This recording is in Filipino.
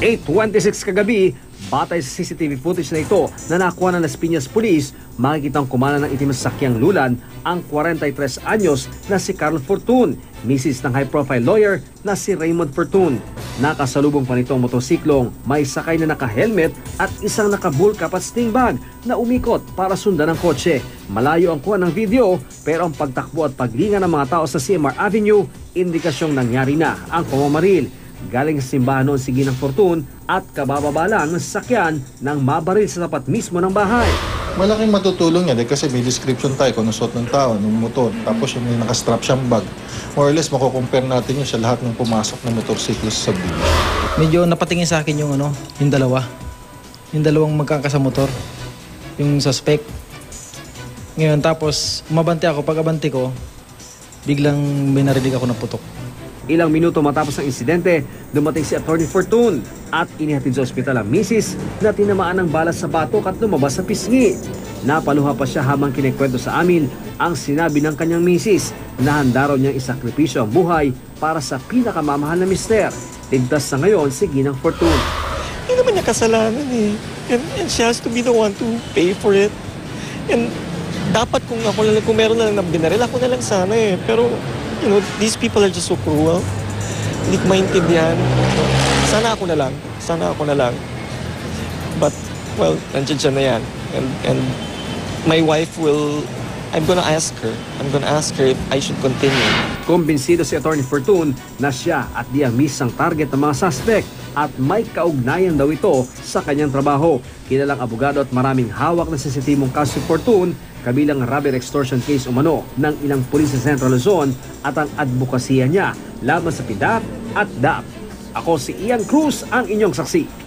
8:26 kagabi, batay sa CCTV footage na ito na nakuha ng Las Piñas Police, makikitang kumana ng itim na sakyang lulan ang 43 anyos na si Carl Fortun, misis ng high-profile lawyer na si Raymond Fortun. Nakasalubong pa nitong motorsiklong may sakay na naka-helmet at isang naka-bullcap at sling bag na umikot para sundan ang kotse. Malayo ang kuha ng video pero ang pagtakbo at paglinga ng mga tao sa CMR Avenue, indikasyong nangyari na ang pamamaril. Galing sa simbahan noon si Ginang Fortun at kabababa lang ng sasakyan nang mabaril sa tapat mismo ng bahay. Malaking matutulong yan kasi may description tayo kung nasuot ng tao, ng motor. Tapos yung may nakastrap siyang bag. More or less, makukompare natin yun sa lahat ng pumasok na motorsiklo sa subdivision. Medyo napatingin sa akin yung yung dalawa. Yung dalawang magkakasa motor. Yung suspect. Ngayon, tapos umabante ako. Pag abante ko, biglang may narinig ako na putok. Ilang minuto matapos ang insidente, dumating si Atty. Fortun at inihatid sa ospital ang misis na tinamaan ng bala sa batok at lumabas sa pisngi. Napaluha pa siya habang kinikwento sa amin ang sinabi ng kanyang misis na handa raw niyang isakripisyo ang buhay para sa pinakamamahal na mister. Ligtas sa ngayon si Ginang Fortun. Hindi naman niya kasalanan eh. And she has to be the one to pay for it. And dapat kung meron na lang na binaril, ako na lang sana eh. Pero you know, these people are just so cruel. Hindi ko maintindihan. Sana ako na lang. But, well, nandiyan siya na yan. And my wife I'm gonna ask her if I should continue. Kumbinsido si Atty. Fortun na siya at di ang misang target ng mga suspect at may kaugnayan daw ito sa kanyang trabaho. Kilalang abogado at maraming hawak na sensitibong kaso si Fortun, kabilang robbery extortion case umano ng ilang pulis sa Central Luzon at ang advokasya niya laban sa PIDAP at DAP. Ako si Ian Cruz, ang inyong saksi.